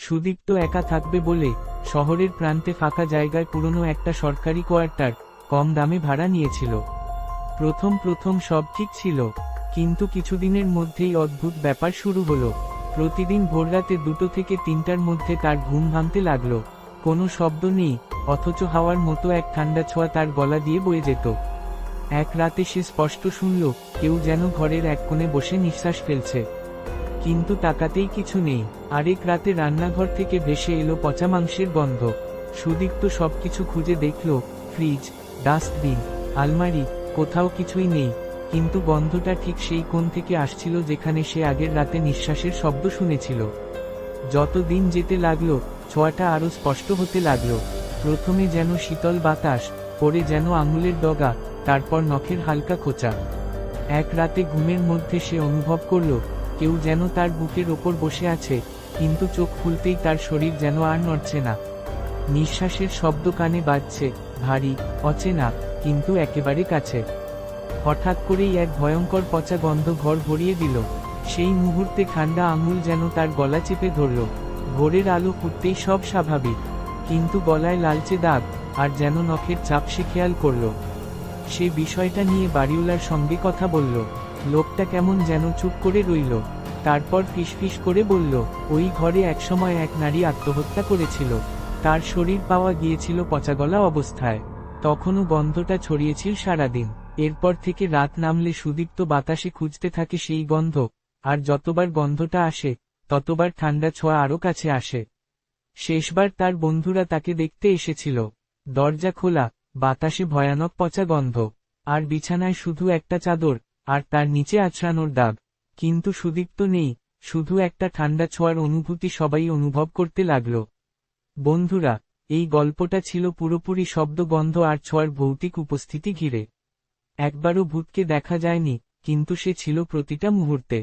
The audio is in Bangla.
সুদীপ্ত একা থাকবে বলে শহরের প্রান্তে ফাঁকা জায়গায় পুরনো একটা সরকারি কোয়ার্টার কম দামে ভাড়া নিয়েছিল। প্রথম প্রথম সব ঠিক ছিল, কিন্তু কিছুদিনের মধ্যেই অদ্ভুত ব্যাপার শুরু হলো। প্রতিদিন ভোররাতে 2টো থেকে 3টার মধ্যে তার ঘুম ভাঙতে লাগলো। কোনো শব্দ নেই, অথচ হাওয়ার মতো এক ঠান্ডা ছোঁয়া তার গলা দিয়ে বয়ে যেত। এক রাতে সে স্পষ্ট শুনল, কেউ যেন ঘরের এক কোণে বসে নিঃশ্বাস ফেলছে, কিন্তু তাকাতেই কিছু নেই। আরেক রাতে রান্নাঘর থেকে ভেসে এলো পচা মাংসের গন্ধ। সুদীপ্ত সবকিছু খুঁজে দেখল, ফ্রিজ, ডাস্টবিন, আলমারি, কোথাও কিছুই নেই, কিন্তু গন্ধটা ঠিক সেই কোণ থেকে আসছিল যেখানে সে আগের রাতে নিঃশ্বাসের শব্দ শুনেছিল। যত দিন যেতে লাগলো, ছোঁয়াটা আরো স্পষ্ট হতে লাগলো। প্রথমে যেন শীতল বাতাস, পরে যেন আঙুলের ডগা, তারপর নখের হালকা খোঁচা। এক রাতে ঘুমের মধ্যে সে অনুভব করল, কেউ যেন তার বুকের ওপর বসে আছে, কিন্তু চোখ খুলতেই তার শরীর যেন আর নড়ছে না। নিঃশ্বাসের শব্দ কানে বাজছে, ভারী, অচেনা, কিন্তু একেবারে কাছে। হঠাৎ করেই এক ভয়ঙ্কর পচা গন্ধ ঘর ভরিয়ে দিল। সেই মুহূর্তে ঠান্ডা আঙুল যেন তার গলা চেপে ধরল। ভোরের আলো ফুটতেই সব স্বাভাবিক, কিন্তু গলায় লালচে দাগ, আর যেন নখের চাপ সে খেয়াল করল। সে বিষয়টা নিয়ে বাড়িওয়ালার সঙ্গে কথা বলল। লোকটা কেমন যেন চুপ করে রইল, তারপর ফিসফিস করে বলল, ওই ঘরে একসময় এক নারী আত্মহত্যা করেছিল। তার শরীর পাওয়া গিয়েছিল পচাগলা অবস্থায়, তখনও গন্ধটা ছড়িয়েছিল সারাদিন। এরপর থেকে রাত নামলে সুদীপ্ত বাতাসে খুঁজতে থাকে সেই গন্ধ, আর যতবার গন্ধটা আসে, ততবার ঠান্ডা ছোঁয়া আরো কাছে আসে। শেষবার তার বন্ধুরা তাকে দেখতে এসেছিল। দরজা খোলা, বাতাসে ভয়ানক পচা গন্ধ, আর বিছানায় শুধু একটা চাদর, আর তার নিচে আছড়ানোর দাগ। কিন্তু সুদীপ্ত নেই, শুধু একটা ঠান্ডা ছোঁয়ার অনুভূতি সবাই অনুভব করতে লাগল। বন্ধুরা, এই গল্পটা ছিল পুরোপুরি শব্দ, গন্ধ আর ছোঁয়ার ভৌতিক উপস্থিতি ঘিরে। একবারও ভূতকে দেখা যায়নি, কিন্তু সে ছিল প্রতিটা মুহূর্তে।